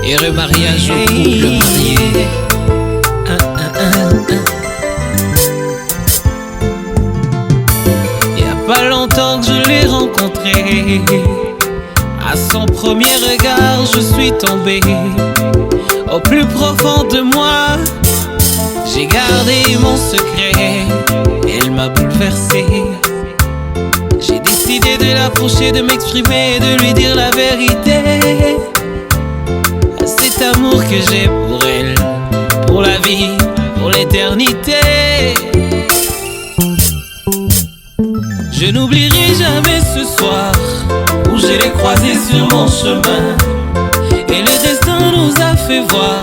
Heureux mariage au couple marié. Y a pas longtemps que je l'ai rencontré. À son premier regard, je suis tombé. Au plus profond de moi, j'ai gardé mon secret. Elle m'a bouleversé. J'ai décidé de l'approcher, de m'exprimer et de lui dire la vérité. Cet amour que j'ai pour elle, pour la vie, pour l'éternité. Je n'oublierai jamais ce soir où je l'ai croisée sur mon chemin. Et le destin nous a fait voir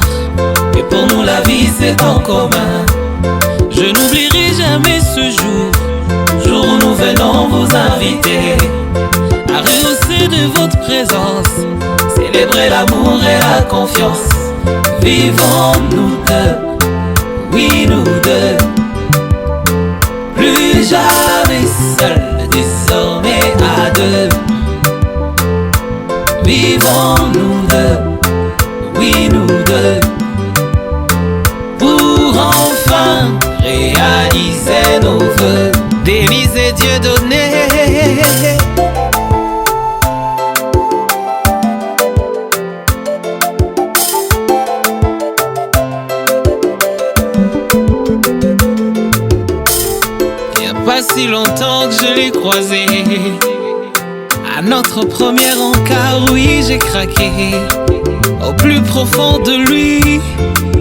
que pour nous la vie c'est en commun. Je n'oublierai jamais ce jour, jour où nous venons vous inviter à rehausser de votre présence, célébrer l'amour et la confiance. Vivons nous deux, oui nous deux, plus jamais seuls, désormais à deux. Vivons nous deux, oui nous deux, pour enfin réaliser nos vœux. Délices et Dieu donné. Y a pas si longtemps que je l'ai croisé. À notre premier encart, oui j'ai craqué. Au plus profond de lui,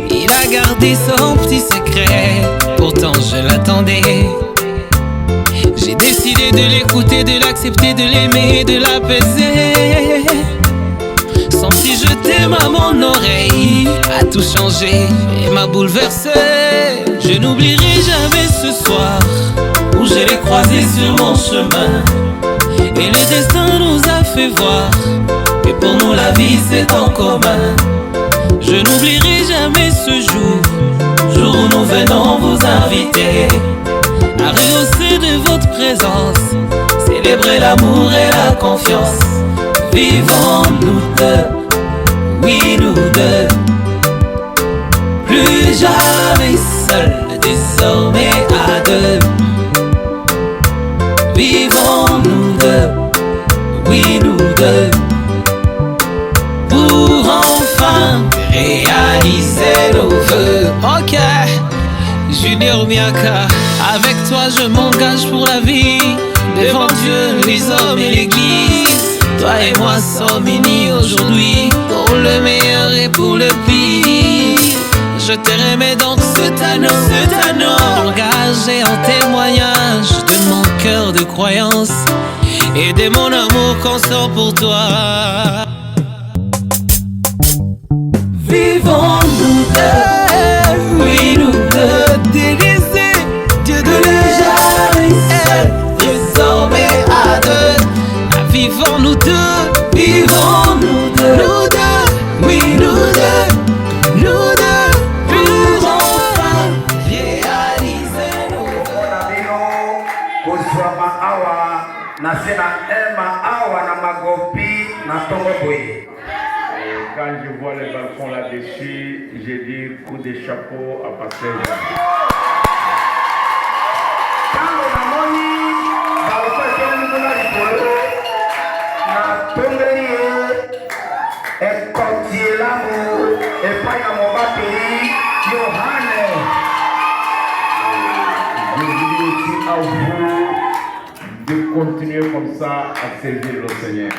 il a gardé son petit secret. Pourtant je l'attendais. J'ai décidé de l'écouter, de l'accepter, de l'aimer, de l'apaiser. Son petit je t'aime à mon oreille a tout changé et m'a bouleversé. Je n'oublierai jamais ce soir où je l'ai croisé sur mon chemin. Et le destin nous a fait voir que pour nous la vie c'est en commun. Je n'oublierai jamais ce jour, jour où nous venons vous inviter à rehausser de votre présence, célébrer l'amour et la confiance. Vivons nous deux, oui nous deux, plus jamais seuls, désormais à deux. Vivons nous deux, oui nous deux, pour enfin réaliser nos vœux. Ok, Junior Miaka, avec toi je m'engage pour la vie. Devant Dieu, les hommes et l'église, toi et moi sommes unis aujourd'hui, pour le meilleur et pour le pire. Je te remets donc cet anneau engagé en témoignage de mon cœur de croyance et de mon amour constant pour toi. Vivons nous deux, oui nous deux, délaissés, Dieu de l'égard, désormais à deux. Vivons nous deux, vivons nous deux, nous deux, oui nous deux, nous deux. Quand je vois les balcons là-dessus, j'ai dit coup de chapeau à Pasteur Jean. Je dis aussi à vous de continuer comme ça à servir le Seigneur.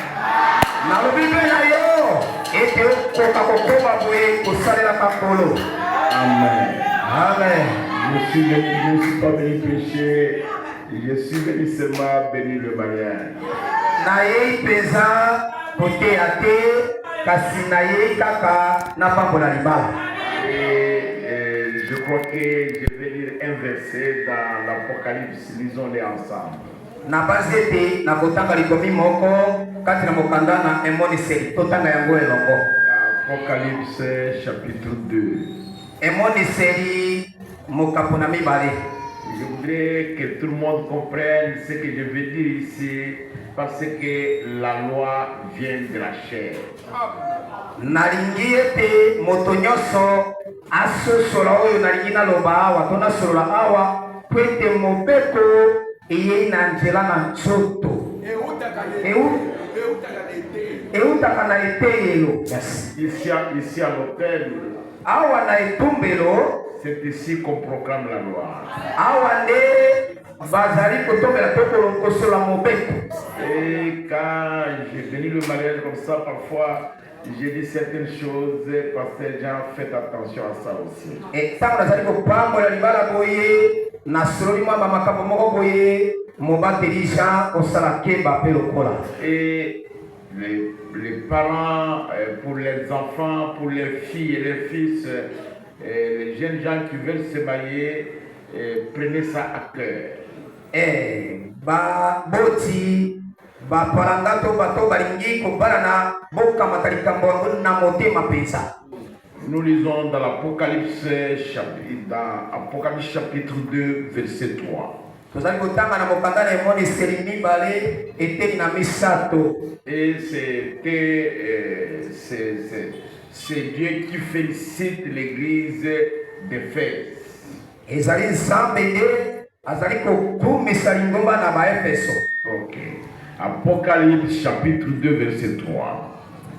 Amen. Amen. Je ne suis pas venu pécher, je suis venu seulement bénir le mariage. Naye pesa pote ate kasi naye kaka na pambola libala. Et je crois que je vais lire un verset dans l'Apocalypse, lisons-les ensemble. Na bazete na kotanga likomi moko kati na mokanda na emoniseli totanga yango elongo. Apocalypse chapitre 2. Emoniseli mokapona mibale. Je voudrais que tout le monde comprenne ce que je veux dire ici. parce que la loi vient de la chair. nalingi ete moto nyonso asosola oyo nalingi naloba awa to nasolola awa po ete mobeko eyei na nzela na nzoto eutaka na eteyelo. Ici à l'hôtel, awa na etumbelo c'est ici qu'on proclame la loi. awa nde bazali kotombela to kosola mobeko. Et quand j'ai venu le mariage comme ça, parfois j'ai dit certaines choses, pasteur Jean, faites attention à ça aussi. Et ntango nazali kopambola libala boye nasololi mwa bamakambo moko boye mobateli Jean osala keba mpe lokola. Et les parents, pour les enfants, pour les filles et les fils, les jeunes gens qui veulent se marier, prenez ça à cœur. Boti bapalanga to bato balingi kobala na bokamata likambo yango na motema mpenza. Nous lisons dans l'Apocalypse chapitre 2 verset 3. Tozali kotanga na mokanda na emoniseli mibale eteni na misato. Et c'est Dieu qui félicite l'église d'Éphèse. Ezali nzambe nde azali kokumisa lingomba na baefeso. Ok. Apocalypse chapitre 2 verset 3.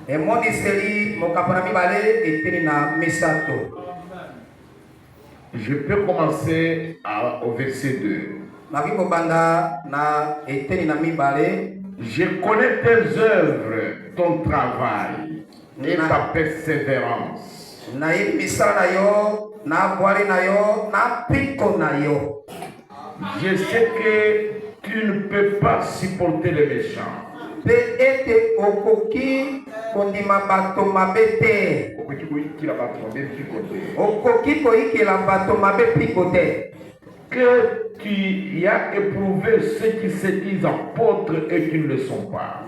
Emoniseli mokapana mibale eteni na misato. Je peux commencer au verset 2. Je connais tes œuvres, ton travail et ta persévérance. Je sais que tu ne peux pas supporter les méchants. Que tu as éprouvé ceux qui se disent apôtres et qui ne le sont pas.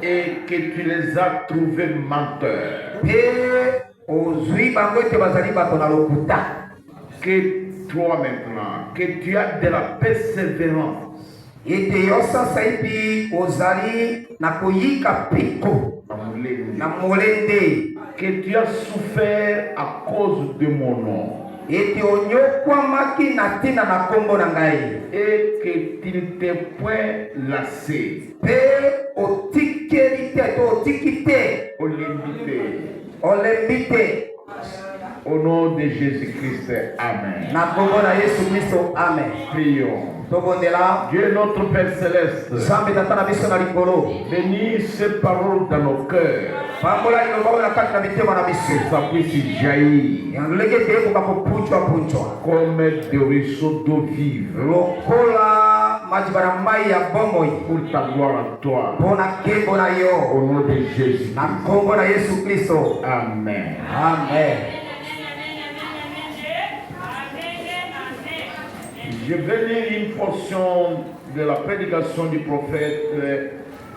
Et que tu les as trouvés menteurs. Que toi maintenant, que tu as de la persévérance. Que tu as souffert à cause de mon nom. Et que tu ne t'es point lassé. Au nom de Jésus-Christ, Amen. Prions. Dieu notre Père Céleste, bénis ces paroles dans nos cœurs, que ça puisse jaillir comme des ruisseaux d'eau vive pour ta gloire à toi. Au nom de Jésus. Amen. Amen. Je vais lire une portion de la prédication du prophète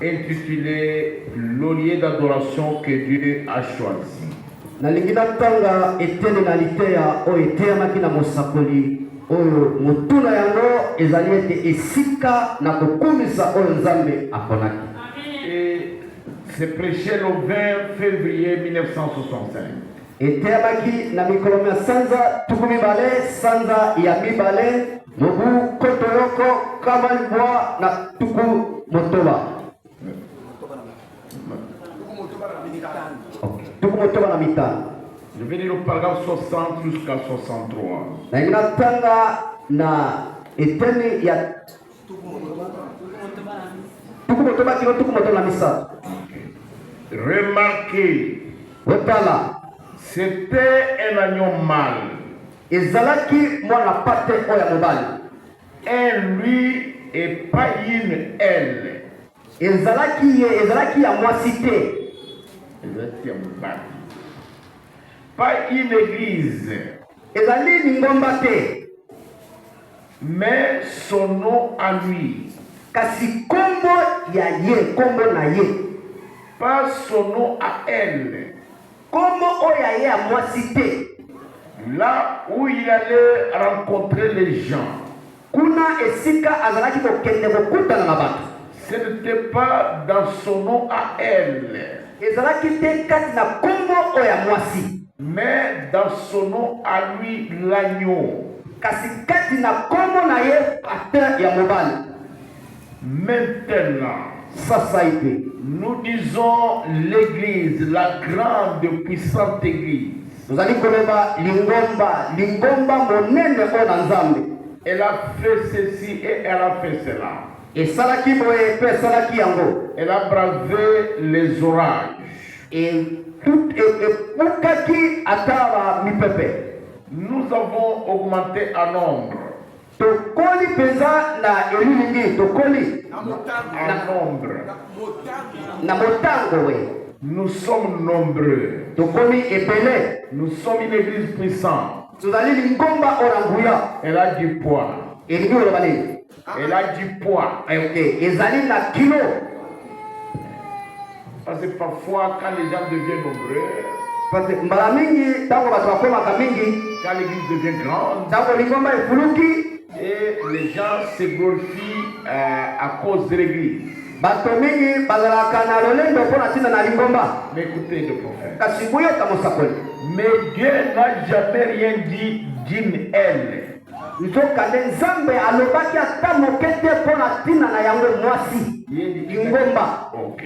intitulée L'olier d'adoration que Dieu a choisi. Et c'est prêché le 20 février 1965. Eteamaki na mikolomia sanza tukumi bale sanza ya mibale mubu kotoloko kama libwa na tuku motoba. Tuku motoba na mitano. Je vais lire le paragraphe 60 jusqu'à 63. Na inatanga na eteni ya tuku motoba kilo tuku motoba na misato. Remarquez. Wetala. C'était un agneau mâle. Ezalaki mwana pate oya mobali. Un lui et pas une elle. Ezalaki ya mwasi te. Ezalaki ya mobali. Pas une église. Ezali lingomba te. Mais son nom à lui. Kasi kombo ya ye, kombo na ye. Pas son nom à elle. Kombo oya ye a mwasi te. Là où il allait rencontrer les gens, kuna esika azalaki kokende kokutana na bato. Ce n'était pas dans son nom à elle, Ezalaki te kati na kombo oyo ya mwasi, mais dans son nom à lui, l'agneau. kasi kati na kombo na ye ate ya mobali. Maintenant, Sasa hivi nous disons l'église, la grande puissante église. tozali koloba lingomba monene oyo na Nzambe. Elle a fait ceci et elle a fait cela. Esalaki boye pe esalaki yango. Elle a bravé les orages. Epukaki ata ba mipepe. Nous avons augmenté en nombre. Tokoli penza na elilingi tokoli En nombre. na motango we. Nous sommes nombreux. Tokoli ebele. Nous sommes une église puissante. Tozali lingomba oranguya. Elle a du poids. Elingi oloba nini? Elle a du poids. Ezali na kilo. Parce que parfois, quand les gens deviennent nombreux, Parce que mbala mingi tango bato bakomaka mingi, quand l'église devient grande, tango lingomba efuluki, et les gens se glorifient à cause de l'église. bato mingi bazalaka na lolendo mpo na ntina na lingomba. Mais écoutez le prophète. Kasi boyoka mosakoli. Mais Dieu n'a jamais rien dit d'une elle. Nzokande Nzambe alobaki ata moke te mpo na ntina na yango mwasi lingomba. Ok.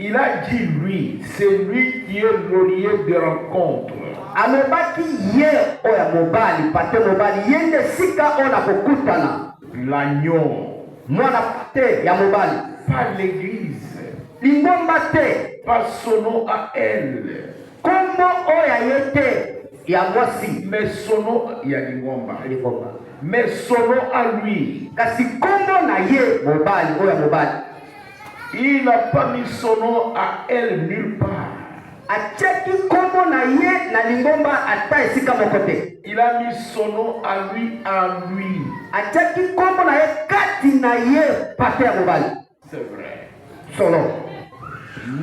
Il a dit lui, c'est lui qui est le lieu de rencontre. Alobaki ye oya mobali pate mobali yende sika oyo na kokutana. L'agneau. Mwana te ya mobali. Pas l'église. Lingomba te. Pas son nom à elle. Kombo oya ye te ya mwasi. Mais son nom, il y a lingomba. Lingomba. Mais son nom à lui. Kasi kombo na ye mobali oya mobali. Il n'a pas mis son nom à elle nulle part. Acheki kombo na ye na lingomba ata esika moko te. Il a mis son nom à lui en lui. Acheki kombo na ye kati na ye pate ya mobali. C'est vrai. Solo.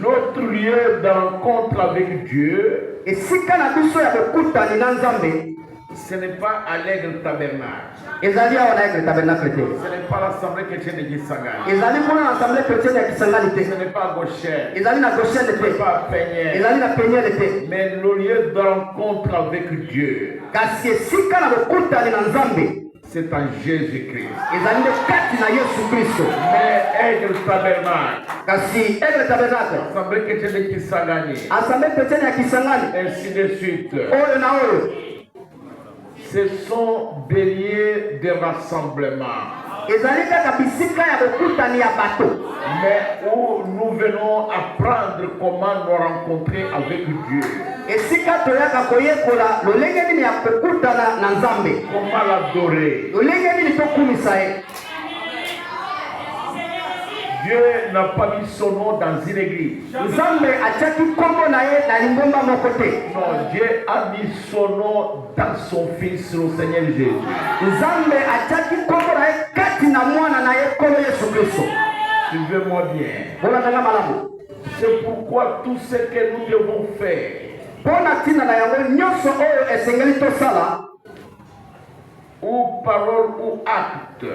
Notre lieu de rencontre avec Dieu, Esika na biso ya kokutani na Nzambe, ce n'est pas à l'Aigle Tabernacle. ezali awa na Aigle Tabernacle te. Ce n'est pas l'Assemblée chrétienne de Kisangani. Ezali kuna na Assemblée chrétienne ya Kisangani te. Ce n'est pas à Gauchère. Ezali na Goshene Ce n'est te. pas à Peignère. Ezali na Peniel te. Mais le lieu de rencontre avec Dieu, Kasi esika na kokutani na Nzambe, c'est en Jésus-Christ. ezali nde kati na Yesu Kristo. Mais Aigle Tabernacle, Kasi Aigle Tabernacle, Assemblée chrétienne de Kisangani, Assemblée chrétienne ya Kisangani, ainsi de suite. oyo na oyo, Ce sont des lieux de rassemblement. ezali kaka bisika ya kokutani ya bato. Mais où nous venons apprendre comment nous rencontrer avec Dieu. Esika toyaka koyekola lolenge nini ya kokutana na Nzambe. Comment l'adorer. Lolenge nini tokumisa ye. Dieu n'a pas mis son nom dans une église. Nzambe atiaki kombo na ye na lingomba moko te. Non, Dieu a mis son nom dans son Fils, le Seigneur Jésus. Nzambe atiaki kombo na ye kati na mwana na ye kombo Yesu Kristo. Suivez-moi bien. Bolandanga malamu. C'est pourquoi tout ce que nous devons faire, Pona tina na yango nyonso oyo esengeli tosala, ou parole ou acte,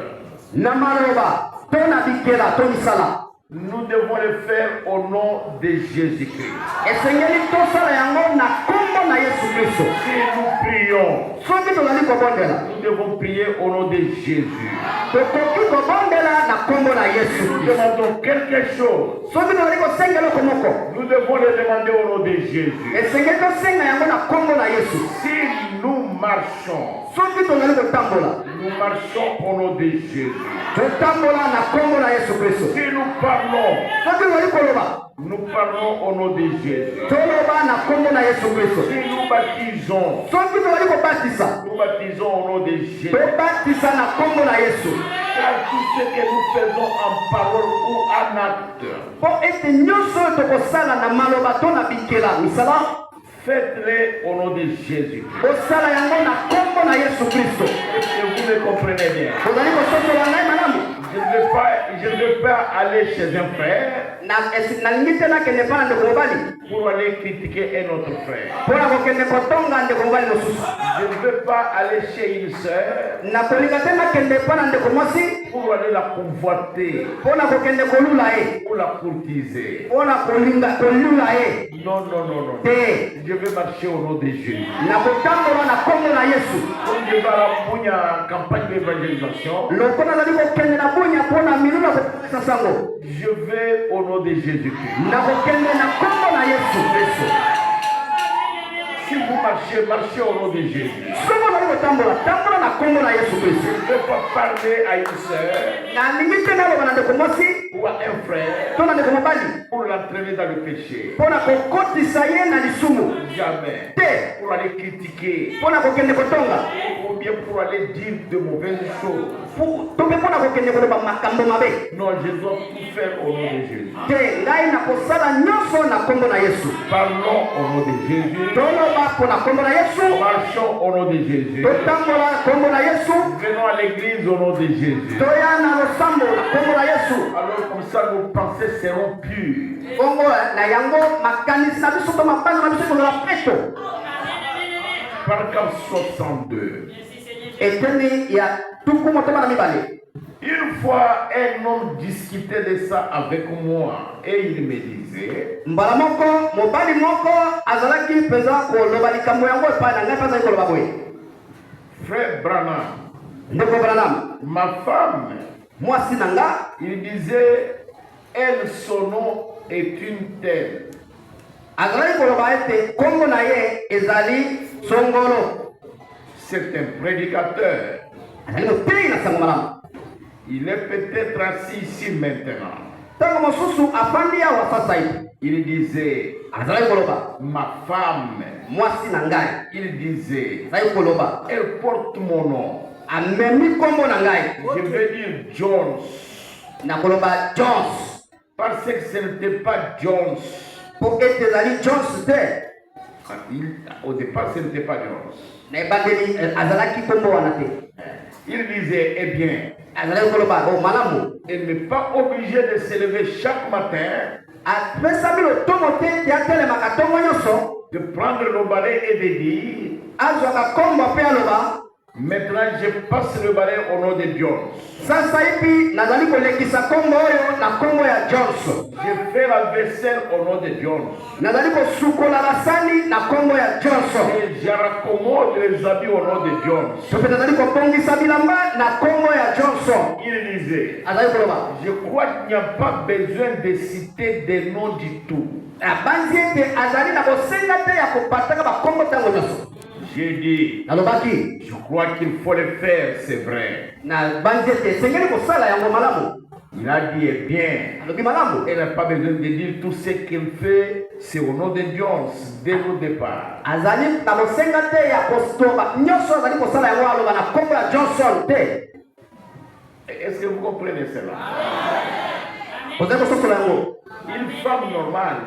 na maloba to na bikela to misala, nous devons le faire au nom de Jésus-Christ. esengeli tosala yango na kombo na Yesu Kristo. Si nous prions, Soki tozali kobondela, nous devons prier au nom de Jésus. tokoki kobondela na kombo na Yesu. Nous demandons quelque chose, Soki tozali kosenga eloko moko, nous devons le demander au nom de Jésus. esengeli tosenga yango na kombo na Yesu. Si nous marchons, Soki tozali kotambola, nous marchons au nom de Jésus. totambola na kombo na Yesu Kristo. Si nous parlons, Soki tozali koloba, nous parlons au nom de Jésus. toloba na kombo na Yesu Kristo. Si nous baptisons, Soki tozali kobatisa, nous baptisons au nom de Jésus. tobatisa na kombo na Yesu. Car tout ce que nous faisons en parole ou en acte, Po ete nyonso oyo tokosala na maloba to na bikela misala, faites-le au nom de Jésus. osala yango na kombo na Yesu Kristo. Et vous me comprenez bien. Ozali kososola ngai malamu. Je ne veux pas pas aller chez un frère pour aller critiquer un autre frère. Je ne veux pas aller chez une sœur pour aller la convoiter, pour la courtiser. Non, non, non, non. Je vais marcher au nom de Jésus. Comme je vais à la campagne d'évangélisation, je vais au nom de Jésus-Christ. Si vous marchez, marchez au nom de Jésus. Je ne veux pas parler à une sœur ou à un frère pour l'entraîner dans le péché. Jamais. Pour aller critiquer. Ou bien pour aller dire de mauvaises choses. Non, je dois tout faire au nom de Jésus. Parlons au nom de Jésus. Marchons au nom de Jésus. Venons à l'église au nom de Jésus. Alors comme ça nos pensées seront pures. Paragraphe 62. Une fois un homme discutait de ça avec moi et il me disait, frère Branham, ma femme, il disait, elle, son nom est une telle. C'est un prédicateur. Il est peut-être assis ici maintenant. Il disait, ma femme, il disait, elle porte mon nom. Je vais dire Jones. Parce que ce n'était pas Jones. Au départ, ce n'était pas Jones. Il disait, eh bien, elle n'est pas obligée de se lever chaque matin, de prendre le balai et de dire, maintenant je passe le balai au nom de Jones. Je fais la vaisselle au nom de Jones. Et je raccommode les habits au nom de Jones. Il disait, je crois qu'il n'y a pas besoin de citer des noms du tout. J'ai dit, je crois qu'il faut le faire, c'est vrai. Il a dit, eh bien, elle n'a pas besoin de dire tout ce qu'il fait, c'est au nom de Jones, dès le départ. Est-ce que vous comprenez cela? Une femme normale,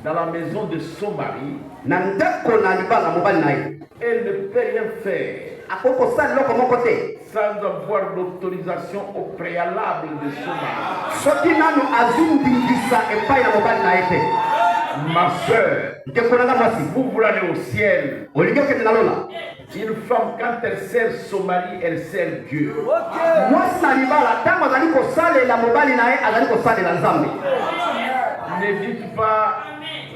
dans la maison de son mari, elle ne peut rien faire sans avoir l'autorisation au préalable de son mari. Ma soeur, vous voulez aller au ciel. Une femme, quand elle sert son mari, elle sert Dieu. Ne dites pas,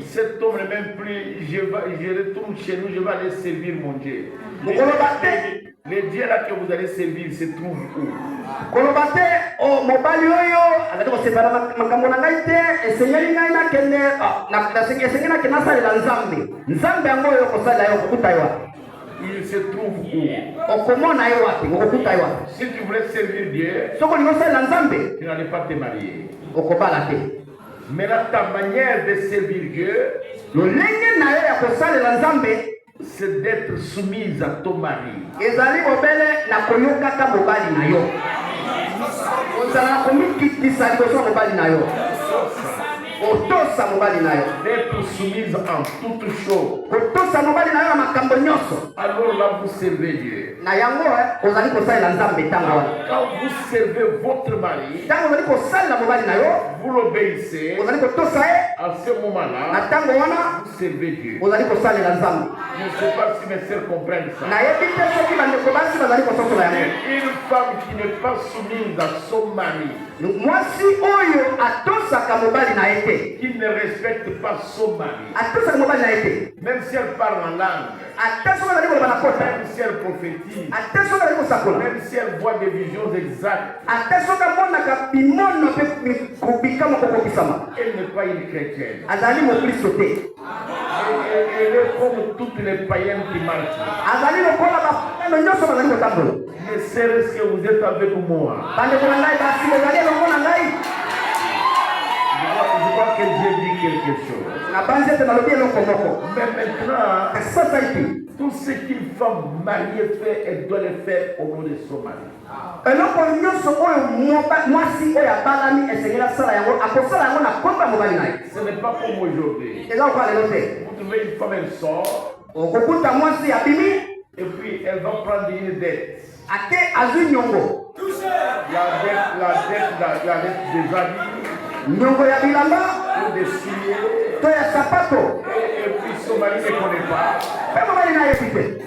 cet homme n'est même plus, je retourne chez nous, je vais aller servir mon Dieu. Le Dieu là que vous allez servir se trouve où? Il se trouve où? Si tu voulais servir Dieu, tu n'allais pas te marier. Mais là, ta manière de servir Dieu, c'est d'être soumise à ton mari. Otosa mobali nayo. D'être soumise en toutes choses. Otosa mobali nayo na makambo nyonso. Alors là, vous servez Dieu. Na yango ozali kosalela Nzambe tango wana. Quand vous servez votre mari, Tango ozali kosalela mobali nayo, vous l'obéissez. ozali kotosa ye. À ce moment-là, Na tango wana vous servez Dieu. ozali kosalela Nzambe. Je ne sais pas si mes sœurs comprennent ça. Na yebi te soki bandeko basi bazali kososola yango. Une femme qui n'est pas soumise à son mari, Mwasi oyo atosaka mobali na ye te. qui ne respecte pas son mari, Atosaka mobali na ye te. même si elle parle en langue, Ata soki azali koloba na kota. même si elle prophétise, Ata soki azali kosakola. même si elle voit des visions exactes, Ata soki amonaka bimono mpe bikamwa kokokisama. elle n'est pas une chrétienne. Azali mokristo te. Elle est comme toutes les païennes qui marchent. Azali lokola bapano nyonso bazali kotambola. Ne serait-ce que vous êtes avec moi. Bandeko na ngai basi bozali elongo na ngai. Je crois que Dieu dit quelque chose. Na banzi ete nalobi eloko moko. Mais maintenant, Kasi sasa iti. tout ce qu'une femme mariée fait, elle doit le faire au nom de son mari. Eloko nyonso oyo mwasi oyo abalami esengeli asala yango akosala yango na kombo ya mobali na ye. Ce n'est pas comme aujourd'hui. Eza lokola lelo te. Vous trouvez une femme, elle sort, Okokuta mwasi abimi et puis elle va prendre une dette. ate azwi nyongo. La dette des habits, Nyongo ya bilamba ou des souliers. to ya sapato. Et puis son mari ne connaît pas. Mpe mobali na yebi te.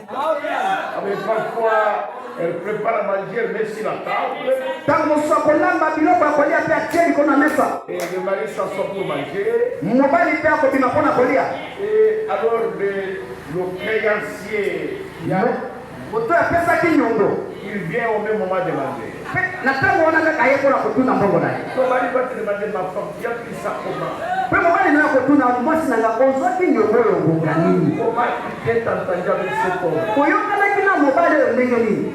Mais parfois, elle prépare à manger, elle met sur la table. Ntango mosusu akolamba biloko ya kolia mpe atie likolo na mesa. Et le mari s'assoit pour manger. Mobali mpe akobima mpo na kolia. Et alors le créancier, Moto apesaki nyongo. il vient au même moment demander. Mpe na ntango wana kaka aye mpona kotuna mbongo na ye. Ton mari va te demander, ma femme, tu as pris ça comment? Mpe mobali naye akotuna mwasi na nga ozwaki nyongo oyo ngonga nini? Comment tu t'es entendu avec cet homme? Oyokanaki na mobali oyo ndenge nini?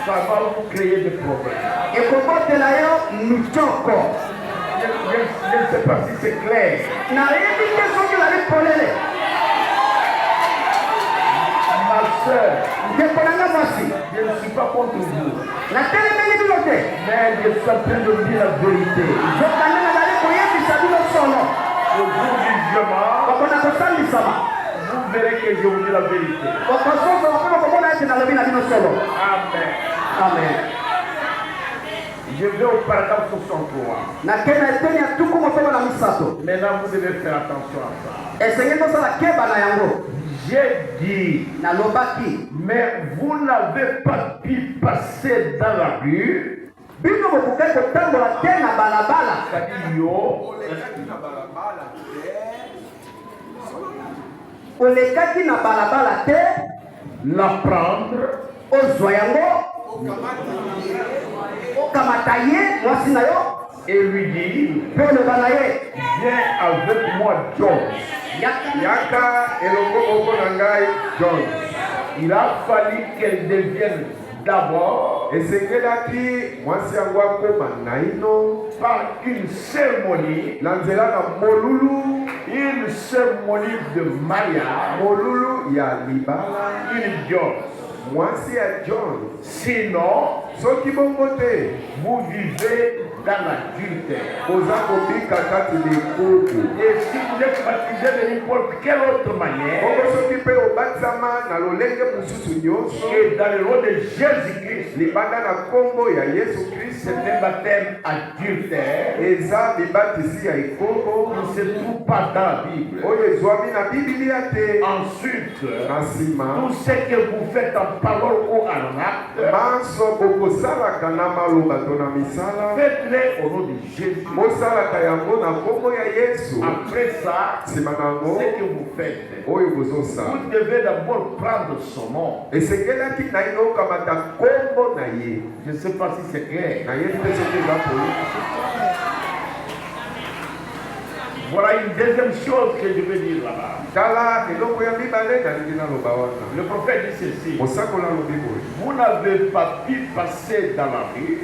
Ça va vous créer des problèmes. Ekobotela yo mitoko. Je ne sais pas si c'est clair. Nayebi te soki ozali polele. Ma soeur, Ndeko na nga mwasi. je ne suis pas contre vous. Natelemeli bino te. Mais je suis en train de vous dire la vérité. Nzokande nazali koyebisa bino solo. Au jour du jugement, Bakona kosambisama. vous verrez que je vous dis la vérité. Bakososo bakona komona ete nalobi na bino solo. Amen. Amen. Je vais au paragraphe 63. Nakende na eteni ya tuku motoba na misato. Maintenant, vous devez faire attention à ça. Esengeli tosala keba na yango. J'ai dit, Nalobaki. mais vous n'avez pas pu passer dans la rue. Bino bokoki kotambola te na balabala. C'est-à-dire, yo, Olekaki na balabala te. la prendre, Ozwa yango. Okamata ye mwasi na yo. et lui dire, Mpe oloba na ye. viens avec moi, John. Yaka eloko oko na ngai John. Il a fallu qu'elle devienne d'abord Esengelaki mwasi yango akoma naino par une cérémonie, na nzela na molulu, une cérémonie de mariage, molulu ya libala, une John. mwasi ya John. Sinon, Soki bongo te, vous vivez dans l'adultère. oza kobika kati likutu. Et si vous êtes baptisé de n'importe quelle autre manière, Bongo soki mpe obatisama na lolenge mosusu nyonso, et dans le nom de Jésus-Christ, libanda na kombo ya Yesu Kristo, c'est un baptême adultère. eza libatisi ya ekoko Il ne se trouve pas dans la Bible. oyo ezwami na Biblia te. Ensuite, Na nsima tout ce que vous faites en parole ou en acte, manso bokosalaka na maloba to na misala, faites-le au nom de Jésus. bosalaka yango na kombo ya Yesu. Après ça, Nsima na ce yango que vous faites, oyo bozosala, vous devez d'abord prendre son nom. esengelaki na ino okamata kombo na ye. Je ne sais pas si c'est clair. Na ye te soki eza poli. Voilà une deuxième chose que je veux dire là-bas. Le prophète dit ceci. Vous n'avez pas pu passer dans la rue.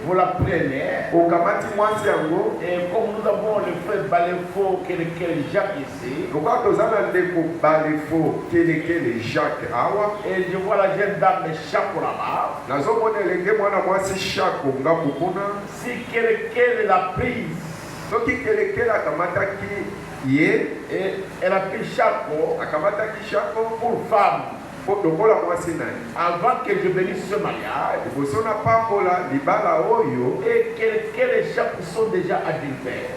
Vous la prenez. Et comme nous avons le frère Balefo, qui est Jacques ici. Et je vois la jeune dame Chaco là-bas. Si quelqu'un l'a prise, et elle a pris Chaco pour femme. Avant que je bénisse ce mariage, et les Chacos sont déjà adultères.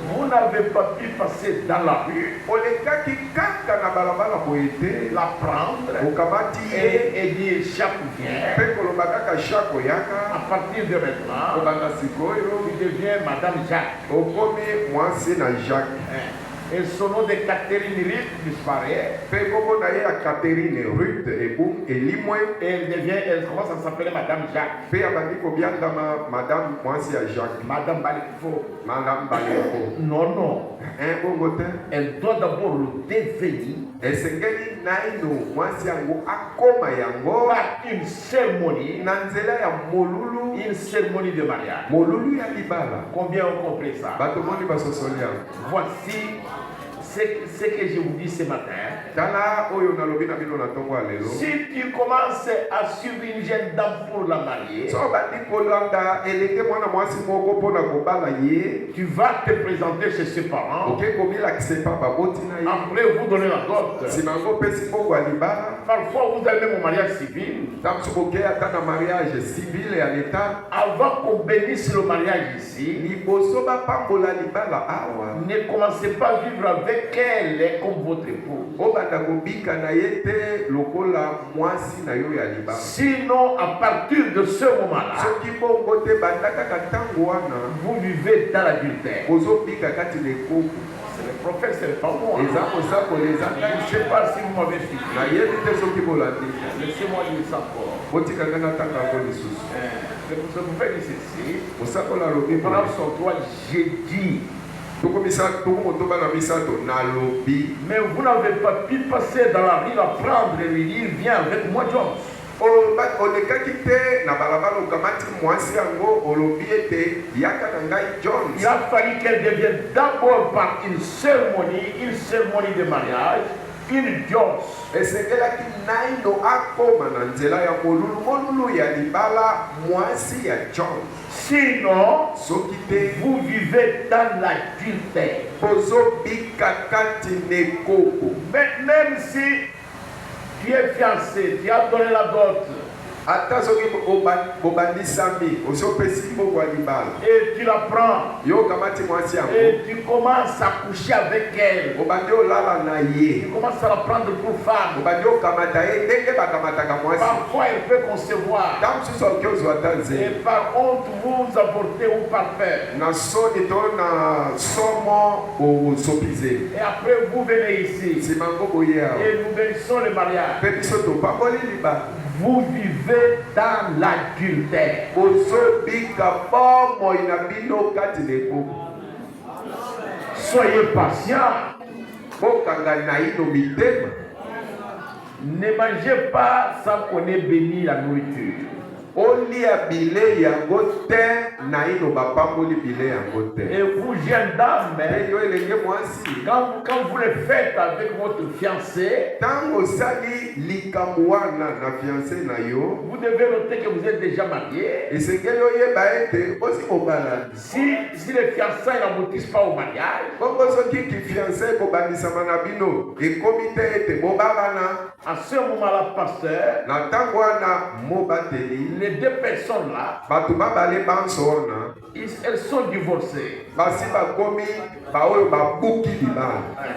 Vous n'avez pas pu passer dans la rue, la prendre et dire Chaco vient. À partir de maintenant, tu deviens Madame Jacques. Et son nom de Catherine Ruth disparaît. Et elle commence à s'appeler Madame Jacques. Madame Balefo. Non, non. Elle doit d'abord le devenir par une cérémonie. Une cérémonie de mariage. Combien ont compris ça? Voici ce que je vous dis ce matin. Si tu commences à suivre une jeune dame pour la marier, tu vas te présenter chez ses parents. Après vous donner la dot. Parfois vous avez même au mariage civil. Avant qu'on bénisse le mariage ici, ne commencez pas à vivre avec elle comme votre époux. Sinon, à partir de ce moment-là, vous vivez dans l'adultère. C'est le prophète, c'est pas moi. Je ne sais pas si vous m'avez suivi. Laissez-moi dire ça encore. Le prophète dit ceci. Parole sur toi, j'ai dit. Mais vous n'avez pas pu passer dans la rue, la prendre et lui dire viens avec moi, John. Il a fallu qu'elle devienne d'abord par une cérémonie de mariage, une Jones. Sinon, vous vivez dans l'adultère. Même si tu es fiancé, tu as donné la dot. Et tu la prends. Et tu commences à coucher avec elle. Tu commences à la prendre pour femme. Parfois elle peut concevoir. Et par honte vous apportez ou par peur. Et après vous venez ici. Et nous bénissons le mariage. Vous vivez dans l'adultère. Soyez patient. Ne mangez pas sans qu'on ait béni la nourriture. Et vous, jeune dame, quand vous le faites avec votre fiancé, vous devez noter que vous êtes déjà marié. Si les fiançailles n'aboutissent pas au mariage, à ce moment-là, pasteur, les deux personnes-là, elles sont divorcées.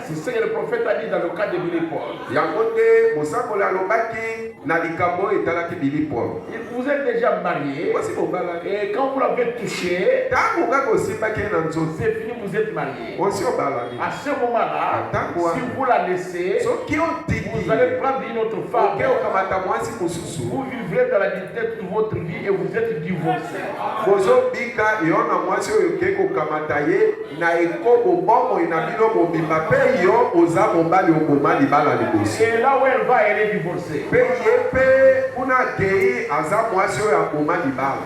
C'est ce que le prophète a dit dans le cas de Billy Paul. Vous êtes déjà marié. Et quand vous l'avez touché, c'est fini, vous êtes marié. À ce moment-là, si vous la laissez, vous allez prendre une autre femme. Vous vivrez dans la dignité toute votre vie et vous êtes divorcé. Bozo bika yona mwasi oyo keko kamataye na ekoko bongo inabino mobimba pe yo oza mobali okoma libala liboso. Et là où elle va, elle est divorcée. Pe yepe kuna kei aza mwasi oyo akoma libala.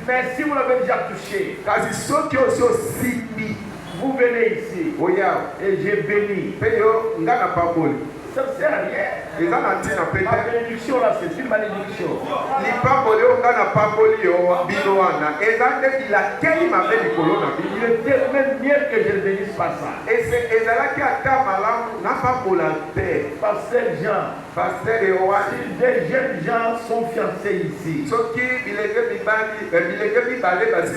Mais si vous l'avez déjà touché, Kasi soki oso simbi vous venez ici oya et j'ai béni. pe yo ngana pamboli. Ça ne sert à rien. Eza na ntina La pete. bénédiction là, c'est une malédiction. Lipamboli oyo ngana pamboli yo bino wana eza nde bilakeli mabe likolo na bino. Il était même mieux que je ne bénisse pas ça. Ezalaki ata malamu napambola te. Pasteur Jean, Pasteur Yohani si des jeunes gens sont fiancés ici soki bilenge mibale basi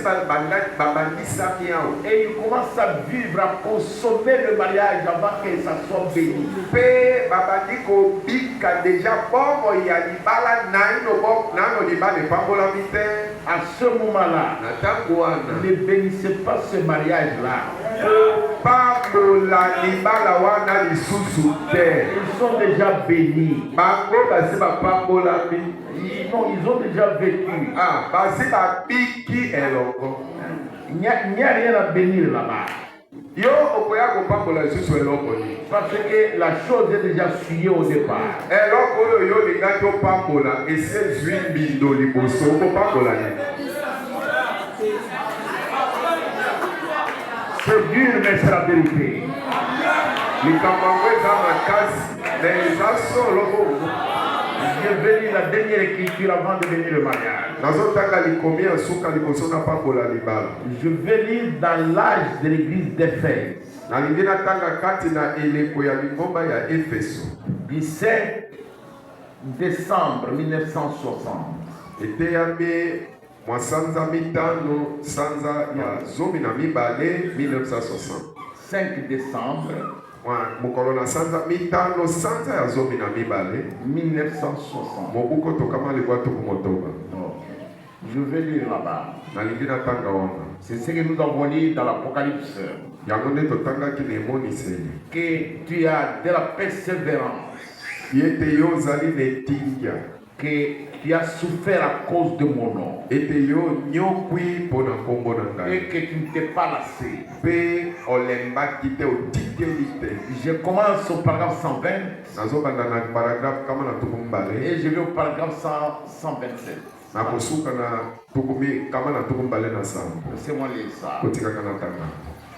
babandisami awa et ils commencent à vivre, à consommer le mariage avant que ça soit béni. mpe babandi kobika deja bongo ya libala nano libala epambolami te. À ce moment-là, Na ntango wana ne bénissez pas ce mariage-là. pambola libala wana lisusu te. Ils sont déjà bénis. Bango basi bapambolami Ils ont déjà vécu. basi babiki elongo. Il n'y a rien à bénir là-bas. Yo okoya kopambola lisusu eloko nini? Parce que la chose est déjà suyée au départ. Eloko oyo yo lingaki opambola esi ezwi mbindo liboso okopambola nini? C'est dur, mais c'est la vérité. Likambo yango eza makasi me eza solo bongo. Je vais lire la dernière écriture avant de venir le mariage. Nazotanga likomi ya suka liboso napambola libala. Je vais lire dans l'âge de l'église d'Éphèse, Nalingi natanga kati na eleko ya lingomba ya Efeso. 17 décembre 1960. Eteyambi mwa sanza mitano sanza ya zomi na mibale 1960. 5 décembre Mokolo na sanza mitano sanza ya zomi na mibale 1960. mobuko tokama libwatu kumotoba. Je vais lire là-bas. Nalingi natanga wana. C'est ce que nous avons lu dans l'Apocalypse. Yango nde totangaki na emoniseli. Que tu as de la persévérance. Yete yo ozali na etingia. Que tu as souffert à cause de mon nom. Ete yo nyokwi mpona nkombo na ngai. Et que tu ne t'es pas lassé. Mpe olembaki te otikeli te. Je commence au paragraphe 120. Nazobanda na paragraphe kama na tuku mbale. Et je vais au paragraphe 127. Nakosuka na tukumi kama na tuku mbale na sambo. Laissez-moi lire ça. Kotikaka na tanga.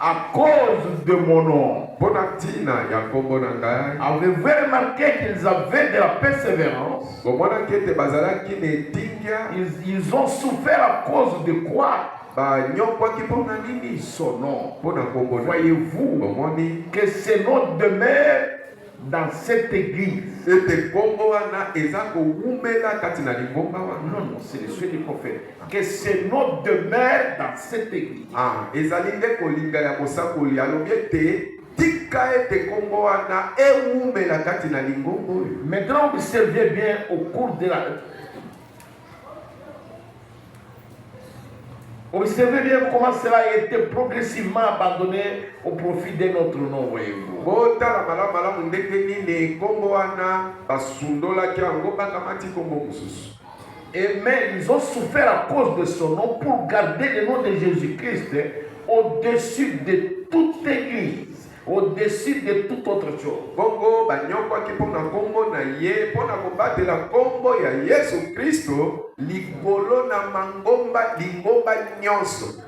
À cause de mon nom. Mpona ntina ya nkombo na ngai. Avez-vous remarqué qu'ils avaient de la persévérance? Bomonaki ete bazalaki na etingia. Ils ont souffert à cause de quoi? Banyokwaki mpona nini? Son nom. Mpona nkombo na. Voyez-vous Bomoni que ce nom demeure dans cette église. ete nkombo wana eza kowumela kati na lingomba wana. Non, c'est le souhait du prophète. Que ce nom demeure dans cette église. Ezali nde kolinga ya kosakoli alobi ete tika ete nkombo wana ewumela kati na lingomba oyo. Maintenant, observez bien au cours de la... Observez bien comment cela a été progressivement abandonné au profit de notre nom, voyez-vous. Botala malamu ndenge nini nkombo wana basundolaki yango bakamati nkombo mosusu. Mais ils ont souffert à cause de son nom pour garder le nom de Jésus-Christ au-dessus de toute église, au-dessus de toute autre chose. Bongo banyokwaki mpona nkombo na ye mpona kobatela nkombo ya Yesu Kristo likolo na lingomba nyonso.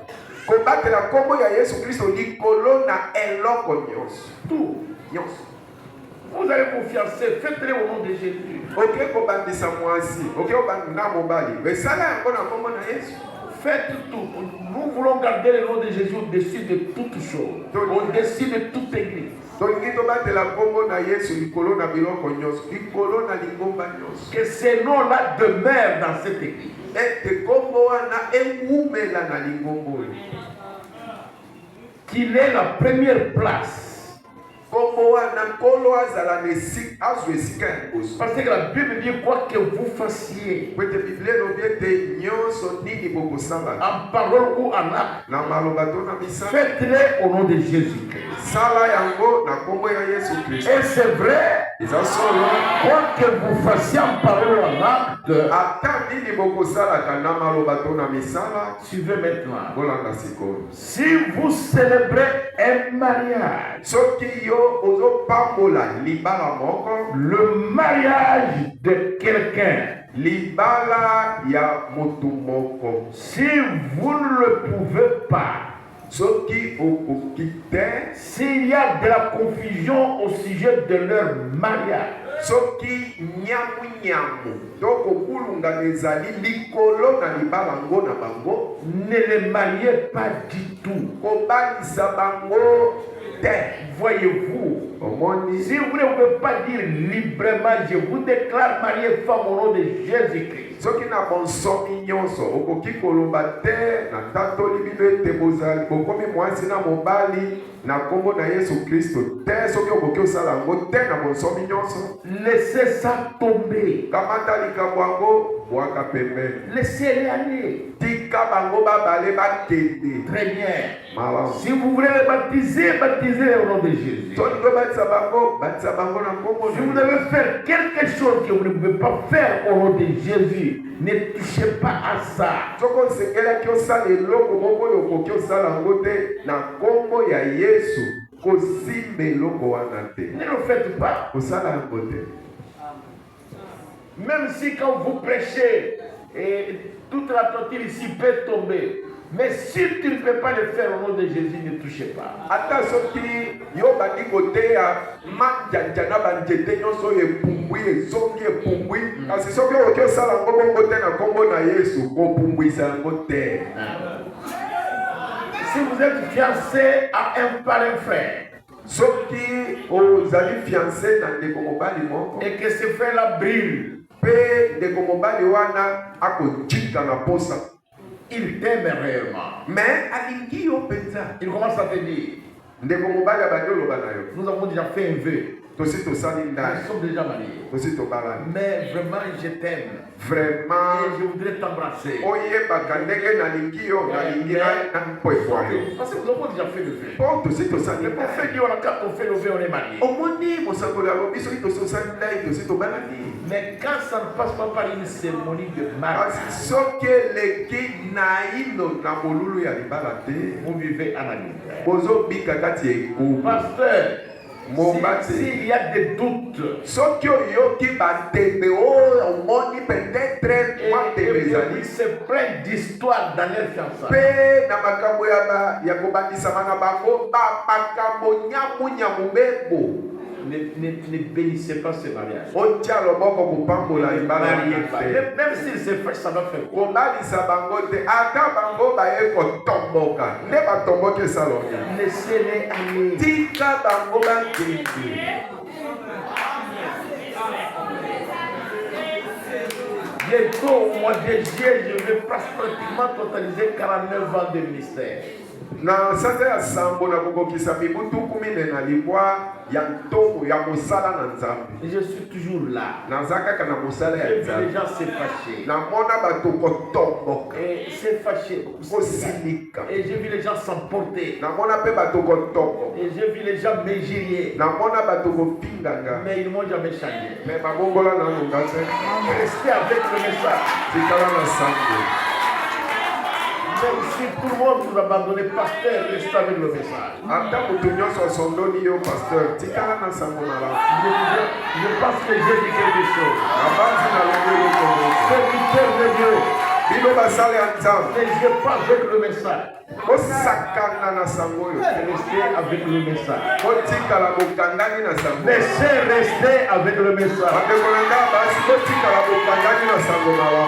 Kobatela nkombo ya Yesu Kristo likolo na eloko nyonso. Tout. Nyonso. Vous allez vous fiancer, faites-le au nom de Jésus. Ok, kobandisa mwasi. Ok, obandina mobali. Esala yango na nkombo na Yesu. Faites tout. Nous voulons garder le nom de Jésus au-dessus de toute chose, au-dessus de toute église. Tolingi tobatela nkombo na Yesu likolo na biloko nyonso, likolo na lingomba nyonso. Que ces noms-là demeurent dans cette église. Ete nkombo wana ewumela na lingombo oyo. Qu'il ait la première place. Nkombo wana nkolo azala na azwa esika ya liboso. Parce que la Bible dit quoi que vous fassiez, Kwete Biblia elobi ete nyonso nini bokosala en parole ou en acte, na maloba to na misala, faites-le au nom de Jésus-Christ. sala yango na kombo ya Yesu Kristo. Et c'est vrai, Eza solo. quoi que vous fassiez en parole ou en acte, Ata nini bokosalaka na maloba to na misala, suivez maintenant. bolanda sikoyo. Si vous célébrez un mariage, Soki yo ozopambola libala moko, le mariage de quelqu'un, libala ya motu moko, si vous ne le pouvez pas, soki okoki te, s'il y a de la confusion au sujet de leur mariage, soki nyamu to kokulunga ezali likolo na libala ngo na bango, ne les mariez pas du tout. kobalisa bango te. Voyez-vous, Omoni, si vous ne pouvez pas dire librement, je vous déclare marié femme au nom de Jésus-Christ. soki na bonsomi nyonso okoki koloba te na tatoli bino ete bozali bokomi mwasi na mobali na kombo na Yesu Kristo te, soki okoki osala yango te na bonsomi nyonso, Laissez ça tomber. kamata likambo yango bwaka pembeni, Laissez-les aller. tika bango babale bakende Très bien. malamu. Si vous voulez les baptiser, baptisez au nom de Jésus. soki kobatisa bango na kombo Si vous na devez faire quelque chose que vous ne pouvez pas faire au nom de Jésus, ne touchez pas à ça. soki osengelaki osala eloko moko oyo okoki osala yango te na kombo ya Yesu, kosimba eloko wana te, Ne le faites pas. kosala yango te. Même si quand vous prêchez, toute la tontine ici peut tomber. Mais si tu ne peux pas le faire au nom de Jésus, ne touchez pas. Ata soki yo bandi koteya manjanja na banjete nyonso oyo epumbwi ezongi epumbwi, kasi soki okoki osala yango bongo te na kombo na Yesu, kopumbwisa yango te. Si vous êtes fiancé à un parrain frère Soki ozali fiancé na ndeko mobali moko et que ce frère-là brille, mpe ndeko mobali wana akotika na posa, il t'aime réellement. mais alingi yo mpenza, Il commence à te dire, ndeko mobali abandi oloba na yo, nous avons déjà fait un vœu. tosi tosali Nous ndani, sommes déjà mariés. tosi tobalani, Mais vraiment, je t'aime. Et vraiment je voudrais t'embrasser. oyebaka ndenge nalingi yo, nalingi na mpwefwa yo. Parce que nous avons déjà fait le vœu. Po tosi tosali Le ndani. prophète dit, quand on fait le vœu, on est marié. Omoni mosakoli alobi soki tososali ndai tosi tobalani. Mais quand ça ne passe pas par une cérémonie de mariage, Kasi soki eleki naino na molulu ya libala te, vous vivez en adultère. bozobika kati ya ekumu. Pasteur, Mon bâti. s'il y a des doutes, Soki oyoki batembe oyo omoni peut-être mwa tembe et ezali ils se plaignent d'histoire dans leur fiançailles. mpe na makambo ya kobandisama na bango bamakambo nyamu bebo, Ne bénissez pas ce mariage. otia loboko kopambola libala Mariez pas. te, Même s'il se fait, ça va faire quoi? kobalisa bango te, ata bango baye kotomboka nde batomboki esaloki, Laissez-les aller. tika bango bakende. Bientôt, au mois de juillet, je vais pratiquement totaliser 49 ans de ministère. Na sanza ya sambo na kokokisa mibu 14 ya ntongo ya mosala na Nzambe. Et je suis toujours là. Naza kaka na mosala ya J'ai vu les Nzambe. gens se fâcher. Namona bato kotomboka, Et se fâcher. kosilika. Et j'ai vu les gens s'emporter. Namona pe bato kotomboka. Et j'ai vu les gens m'injurier. Namona bato kopinganga. Mais ils ne m'ont jamais changé. Mais babongola na lunga te. Restez avec le message. Tikala na sango. Même si tout le monde vous abandonne, pasteur, restez avec le message. Ata mutu nyonso asondoli yo pasteur, tikala na sango na la. Je pense que j'ai dit quelque chose. Abanzi na longelo kongo. Serviteur de Dieu, Bino basale ya Nzambe. ne jouez pas avec le message. Osakana na sango yo. Restez avec le message. Otikala bokangani na sango. Laissez rester avec le message. Bandeko na nga basi botikala bokangani na sango na wa.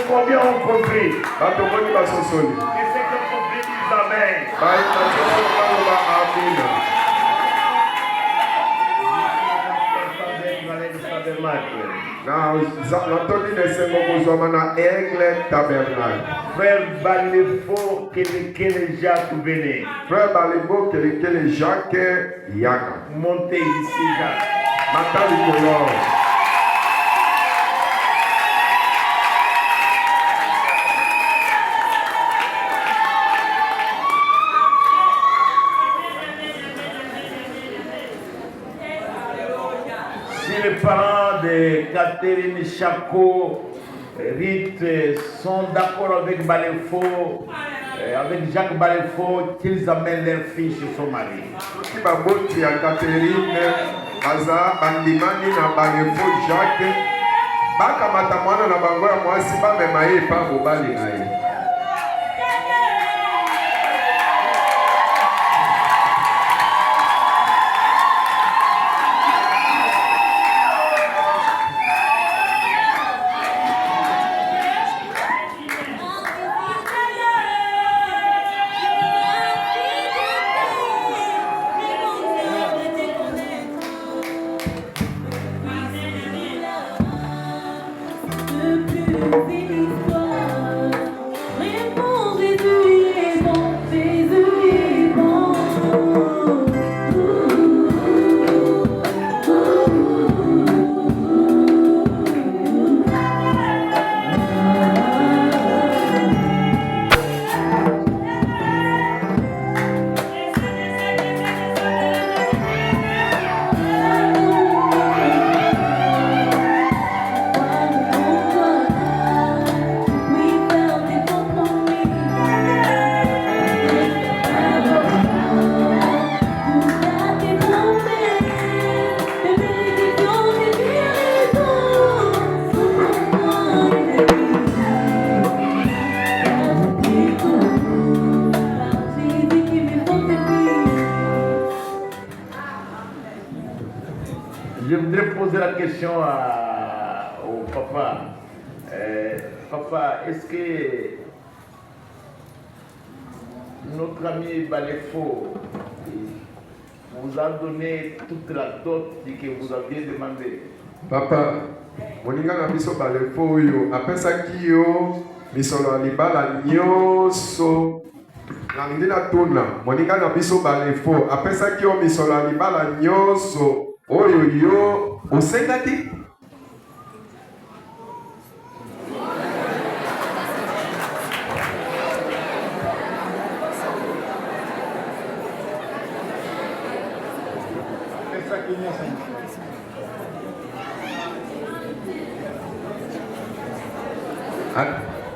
Combien ont compris? Bato moni basosoli. Et ceux qui ont compris disent Amen. Bayita soso baloba amina. Natoni na esengo kozwama na Aigle Tabernacle. Frère Balefo, Kelekele Jacques, venez. Frère Balembo Kelekele Jacques Yaka. Montez ici, Jacques. Mata likolo. les parents de Catherine Chaco, Rite sont d'accord avec Balefo, avec Jacques Balefo, qu'ils amènent leur fille chez son mari. Qui va botter à Catherine, Baza, Bandimani, na Balefo, Jacques, Baka Matamana, na Bangoya, moi, si pas même aïe, pas au bali aïe. Je voudrais poser la question au papa. Papa, est-ce que notre ami Balefo vous a donné toute la dot que vous aviez demandé? Papa, moninga na biso Balefo yo, apesaki yo misolo ya libala nyonso. Nangina tuna, moninga na biso Balefo, apesaki yo misolo ya libala nyonso. Oyo yo, osengaki?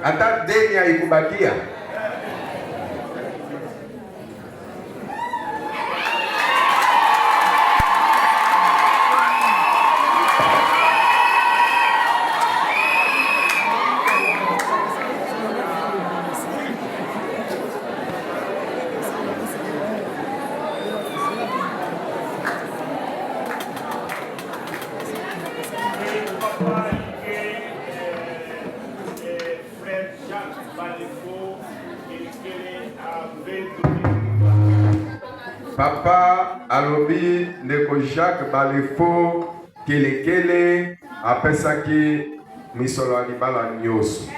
Hata deni haikubakia. Papa alobi ndeko Jacques Balefo kelekele apesaki misolo ya libala nyonso.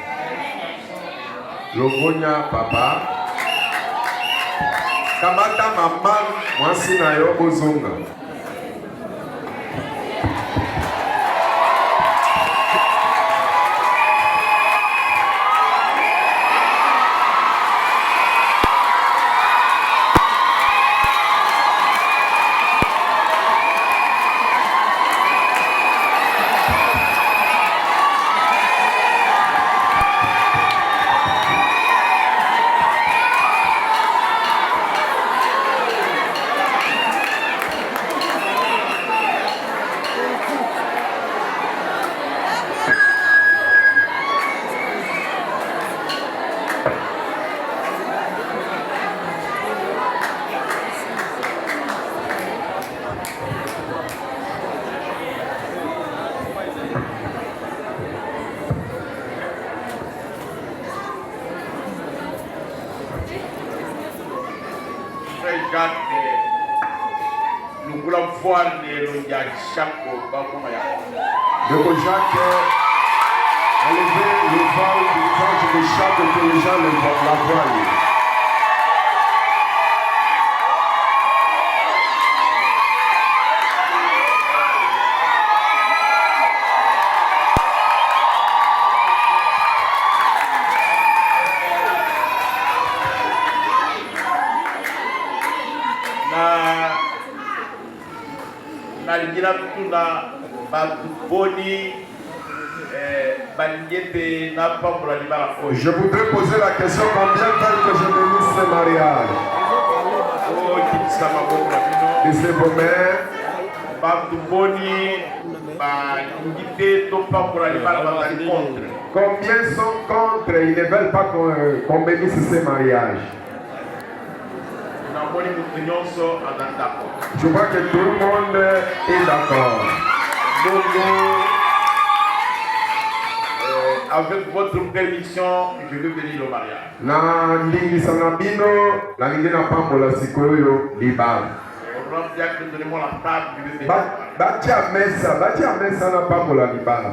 Logonya papa kamata mama mwasi na yo bozonga. Ndeko Jacques, enlevez le voile du visage de Jacques que les gens la voient. Na lingira tuna Je voudrais poser la question, combien de temps que je bénis ce mariage? Laissez vos mains. Combien sont contre? Ils ne veulent pas qu'on bénisse ce mariage. Je vois que tout le monde est d'accord. Avec votre permission, je vais bénir le mariage. Donnez-moi la table, je vais bénir. Batia mesa na pambola libala.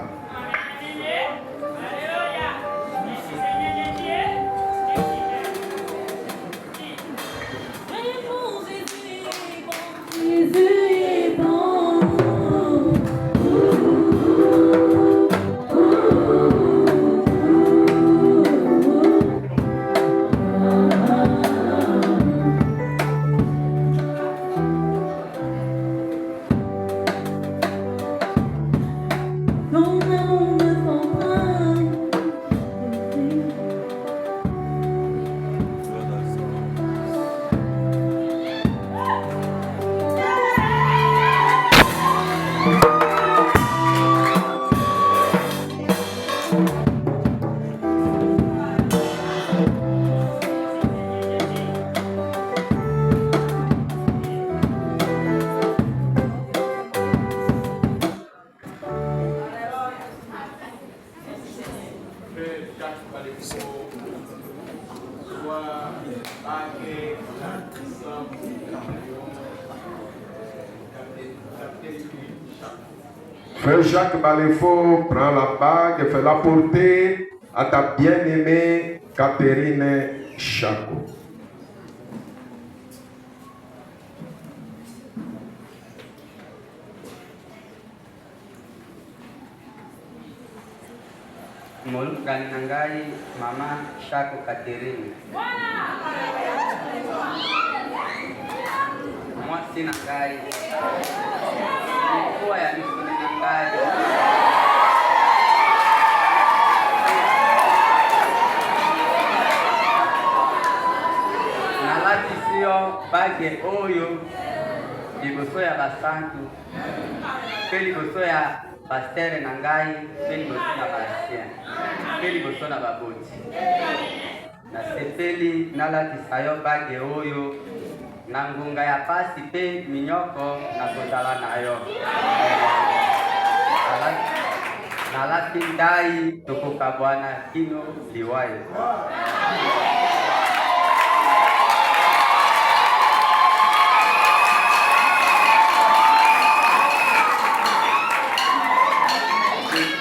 Frère Jacques Balefo prend la bague et fait la porter à ta bien-aimée Catherine Chako. Molukani nangai mama Chako Catherine. Mwasi nangai. Mkua ya misuni nangai. Nalati sio bage oyo liboso ya basantu. Pe liboso ya pasteur nangai, pe liboso na basien. Pe liboso na baboti. Na sepeli nalati sayo bage oyo na ngunga ya pasi pe minyoko na kotala nayo. Nalati ndai tokoka bwana kino liwayo.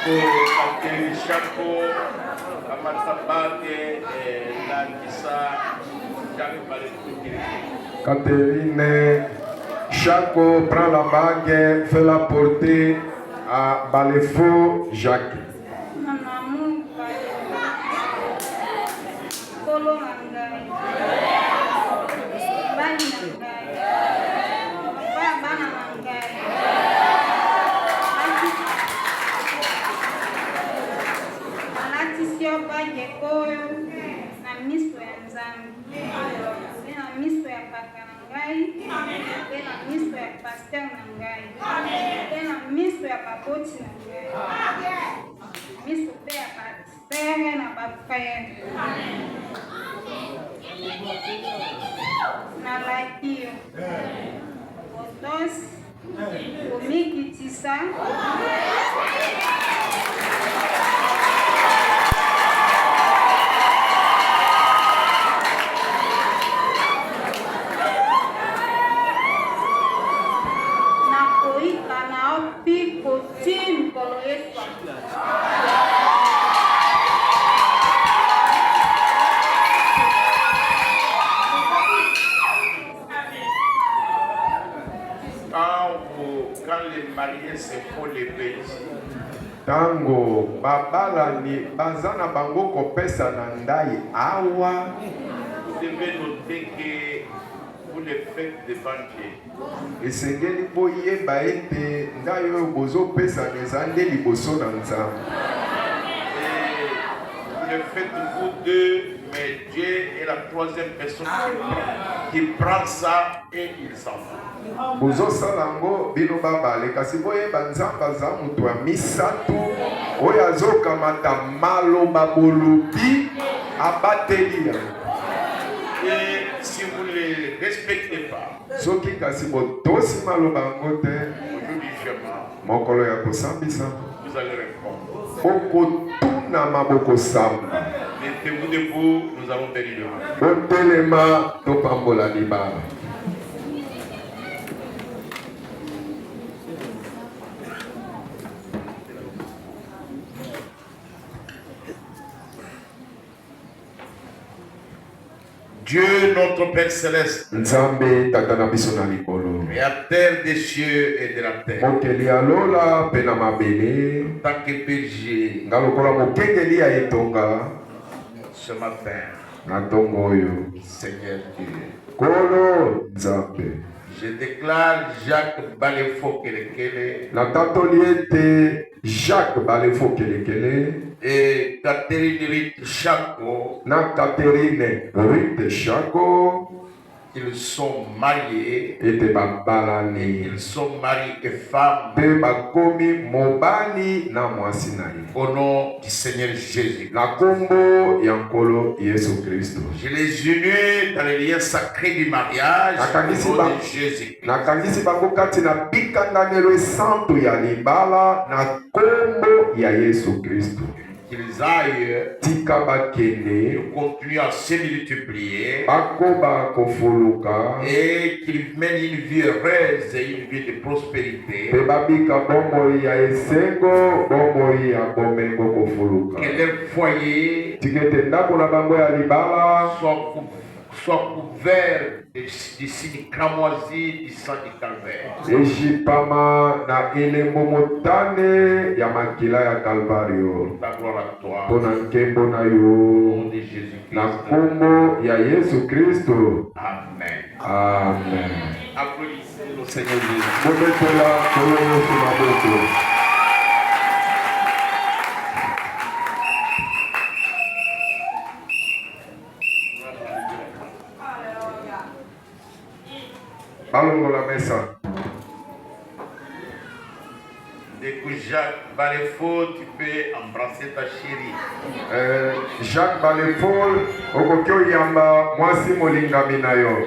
Catherine Chako, Amasabake, Nangisa, Jacques Balefo. Catherine Chako prend la bague, fait la porter à Balefo Jacques. Pasteur nangai. Tena miso ya baboti nangai. Miso pe ya pasteur na bafrère. Na lakio. Otos. Omikitisa. Quand les mariés se font les bêtises. Tango babala ni bazana bango kopesa na ndai awa. Vous devez noter que vous le faites devant Dieu. esengeli boyeba ete ngai oyo bozopesa eza nde liboso na Nzambe. Et vous le faites vous deux, mais Dieu est la troisième personne qui prend ça et il s'en va. bozosala yango bino babale kasi boyeba Nzambe aza moto ya misato oyo azokamata maloba bolobi abateli yango. Et si vous ne les respectez pas, soki kasi botosi maloba yango te au jugement, mokolo ya kosambisa vous allez répondre. bokotunama bokosamba. Mettez-vous debout, nous allons bénir le monde. botelema topambola libala. Dieu, notre Père Céleste, Nzambe tata na biso na likolo, Créateur des cieux et de la terre, mokeli ya lola pe na mabele, en tant que berger, nga lokola mokengeli ya etonga ce matin, na ntongo oyo, Seigneur Dieu, kolo Nzambe je déclare Jacques Balefo Kelekele natatoli ete Jacques Balefo Kelekele et Catherine Rite Chaco, na Catherine Rite Chaco ils sont mariés, ete babalani ils sont mari et femme mpe bakomi mobali na mwasi na ye au nom du Seigneur Jésus. na nkombo ya nkolo Yesu Kristo. Je les unis dans les liens sacrés du mariage au nom de Jésus. nakangisi bango kati na bikanganelo esantu ya libala na nkombo ya Yesu Kristo. Qu'ils aillent tika bakende continuer à se multiplier bakoba kofuluka et qu'ils mènent une vie heureuse et une vie de prospérité. mpe babika bomoi ya esengo bomoi ya bomengo kofuluka. Que leur foyer tika ete ndako na bango ya libala soit couvert du signe cramoisi du sang du calvaire. eshipama na elembo motane ya makila ya Kalvario Ta gloire à toi, mpo na nkembo na au yo nom de Jésus-Christ. na nkombo ya Yesu Kristo. Amen. Amen. Applaudissez le Seigneur Jésus. Bobetola kolo Yesu maboko. balongola mesa. Dès que Jacques Balefo, tu peux embrasser ta chérie. Jacques Balefo okoki oyamba mwasi molingami na yo.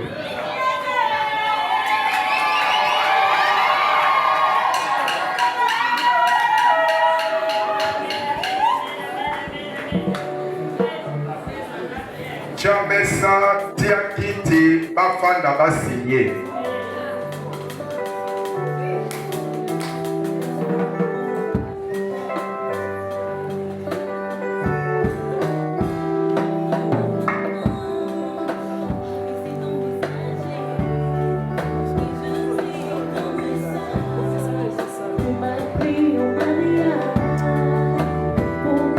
tia mesa tia kiti bafanda basinye. Pour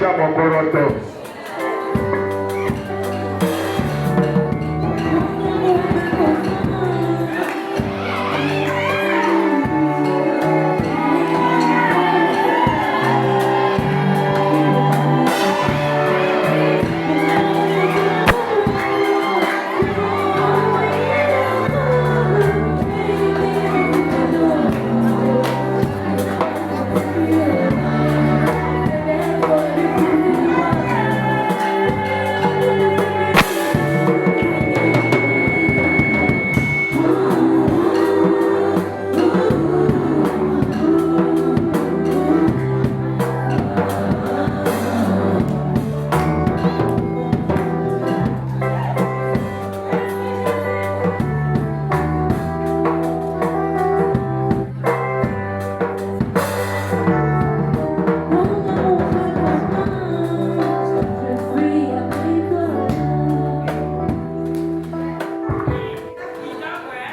Kucha Mokoroto.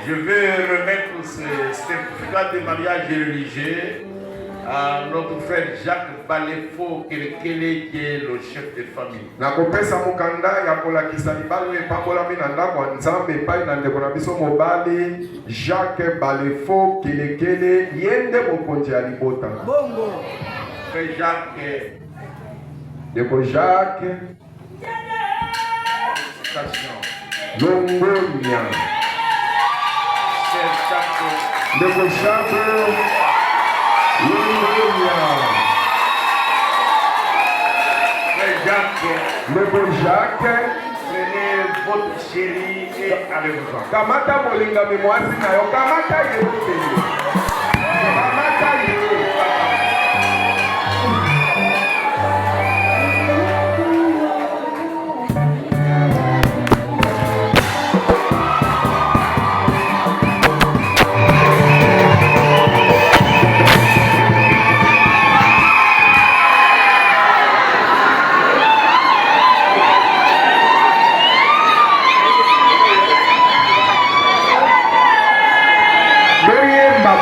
Je vais remettre ce certificat de mariage religieux à notre frère Jacques Balefo Kelekele qui est le chef de famille. Nakopesa mukanda ya kolakisa libalo epambolami na ndako ya Nzambe epai na ndeko na biso mobali Jacques Balefo Kelekele yende mokonzi ya libota. Bongo. Frère Jacques. Ndeko Jacques. Longonia. Ndeko Jacques. Ndeko Jacques, prenez votre chérie et allez-vous-en. Kamata molinga mwasi na yo, kamata ye. Kamata ye.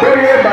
Boriemba,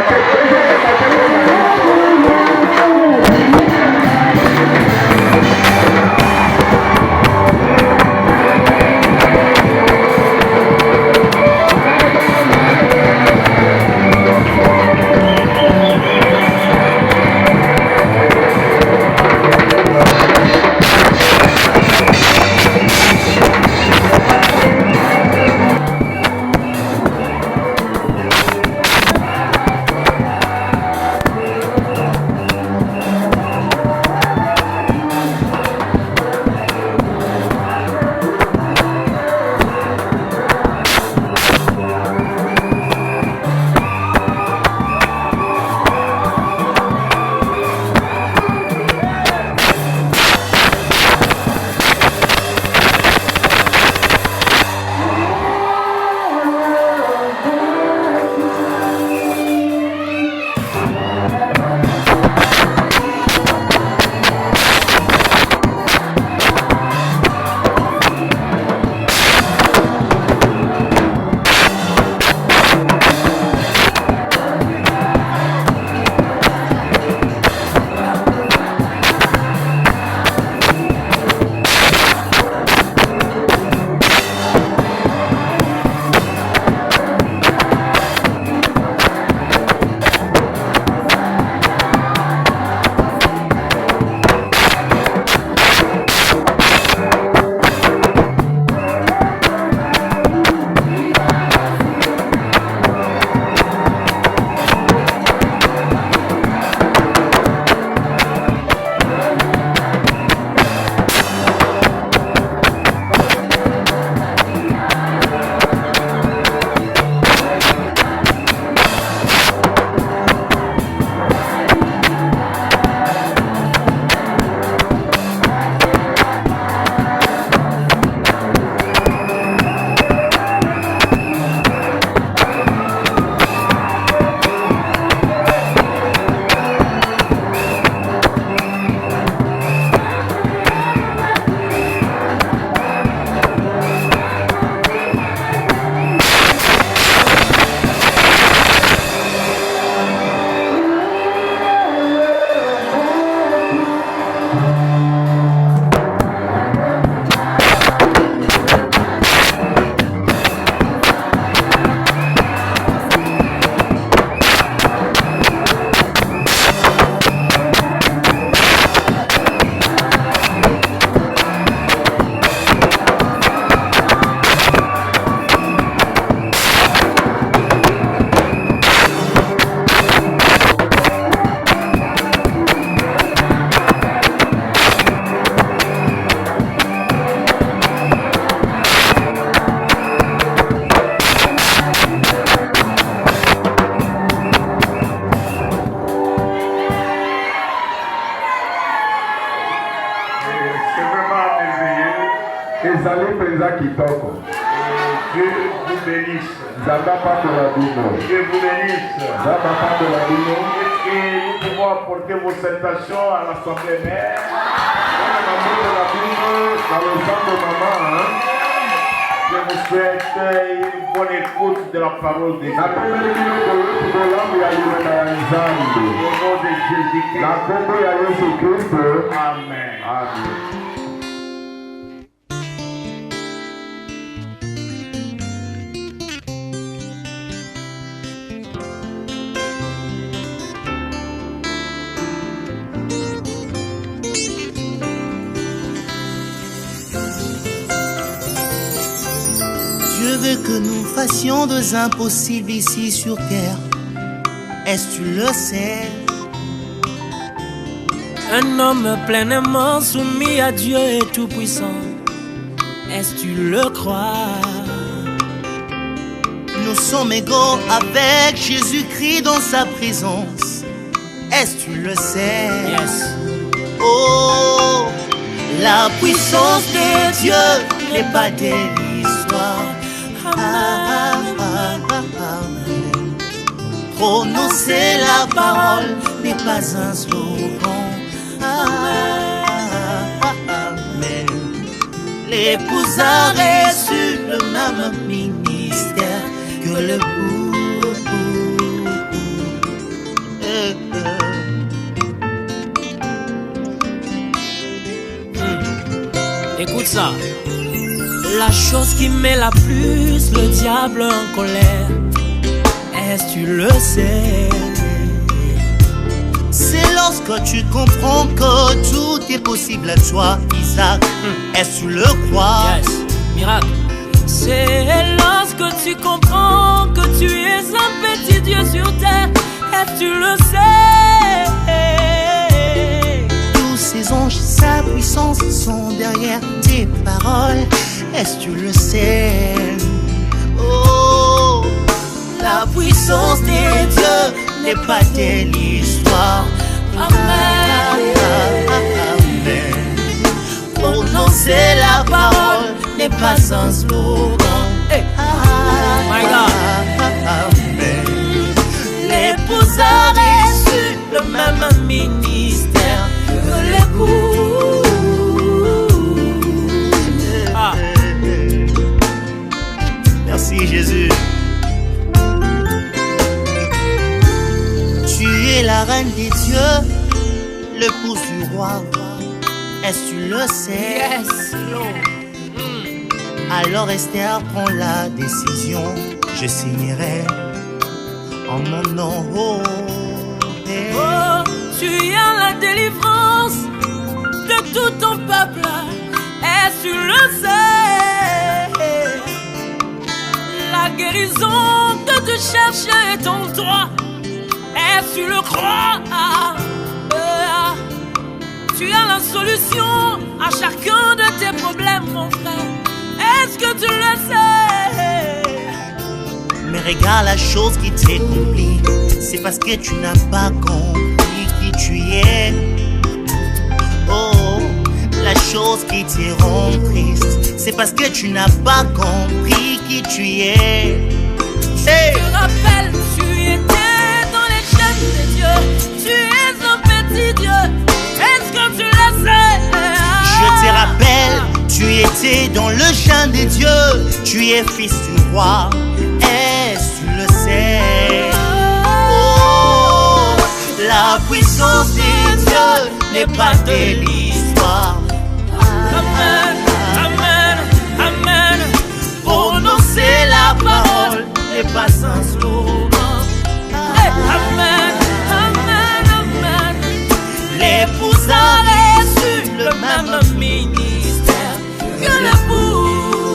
ezali mpenza kitoko. Dieu vous bénisse. Nzamba pambola bino. Dieu vous bénisse. Nzamba pambola bino. Et nous pouvons apporter vos salutations à l'Assemblée mère. Je vous souhaite une bonne écoute de la parole de Dieu. Au nom de Jésus-Christ. Amen. Amen. Je veux que nous fassions deux impossibles ici sur terre. Est-ce que tu le sais? Un homme pleinement soumis à Dieu et tout-puissant. Est-ce que tu le crois? Nous sommes égaux avec Jésus-Christ dans sa présence. Est-ce que tu le sais? Yes. Oh, la puissance de Dieu n'est pas de l'histoire. Prononcer la parole n'est pas un slogan. Amen. L'épouse a reçu le même ministère que le Écoute ça. La chose qui met la plus le diable en colère, est-ce que tu le sais? C'est lorsque tu comprends que tout est possible à toi, Isaac. Est-ce que tu le crois? Yes, miracle. C'est lorsque tu comprends que tu es un petit Dieu sur terre. Est-ce que tu le sais? Tous ces anges, sa puissance sont derrière tes paroles. Est-ce que tu le sais? Oh, la puissance des dieux n'est pas de l'histoire. Amen. Amen. Prononcer la parole n'est pas un slogan. Hey. My God. Amen. L'épouse a reçu le même ministère que l'époux. Merci Jésus. Tu es la reine des dieux, l'épouse du roi. Est-ce que tu le sais? Yes, Lord. Alors Esther prend la décision. Je signerai en mon nom. Oh, hey. Oh, tu as la délivrance de tout ton peuple. Est-ce que tu le sais? La guérison que tu cherches est en toi. Est-ce que tu le crois? Tu as la solution à chacun de tes problèmes, mon frère. Est-ce que tu le sais? Mais regarde la chose qui t'est compliquée. C'est parce que tu n'as pas compris qui tu es. Oh, la chose qui te rend triste, c'est parce que tu n'as pas compris qui tu es. Hey. Je te rappelle, tu étais dans les chaînes de Dieu. Tu es un petit Dieu. Est-ce que tu le sais? Je te rappelle, tu étais dans le chant des dieux. Tu es fils du roi. Est-ce que tu le sais? Oh, la puissance des dieux n'est pas de l'histoire. Amen, amen, amen. Prononcer la parole n'est pas un slogan. Hey, amen, amen, amen. L'épouse a reçu le même ministère que l'époux.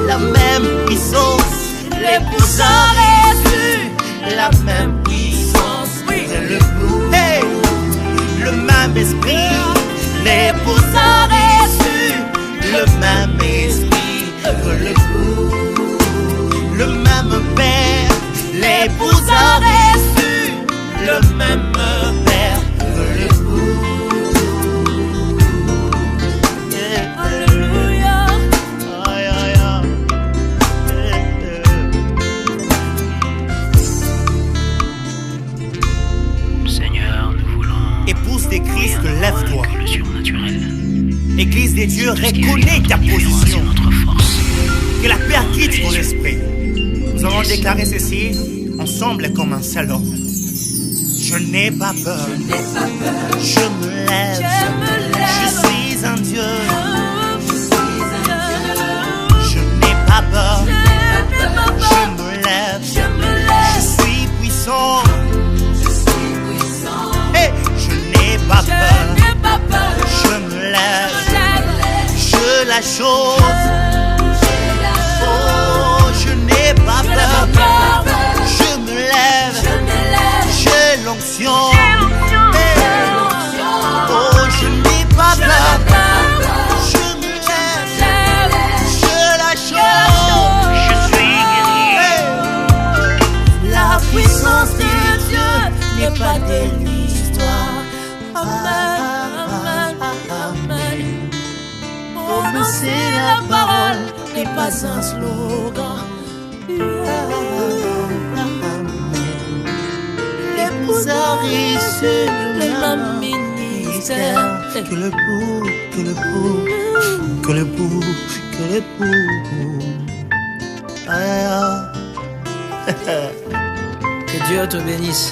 La même puissance. L'épouse a reçu la même puissance que l'époux. Hey, le même esprit. L'épouse a reçu le même esprit que l'époux. Le même père. L'épouse a reçu le même père que l'époux. Alléluia. de Dieu, reconnais ta position. Que la paix quitte ton esprit. Nous allons déclarer ceci ensemble comme un salon. Je n'ai pas peur. Je me lève. Je suis un Dieu. Je n'ai pas peur. Je me lève. Je suis puissant. Hey, je n'ai pas peur. Je me lève. Je la chose. Oh, je n'ai pas peur. Je me lève. J'ai l'onction. Oh, je n'ai pas peur. Je me lève. Je la chose. Je suis guéri. La puissance de Dieu n'est pas de l'histoire. Amen, amen. Prononcer la parole n'est pas un slogan. L'épouse riche de mon ministère. Que le bout, que le bout, que le bout, que le bout. Que Dieu te bénisse.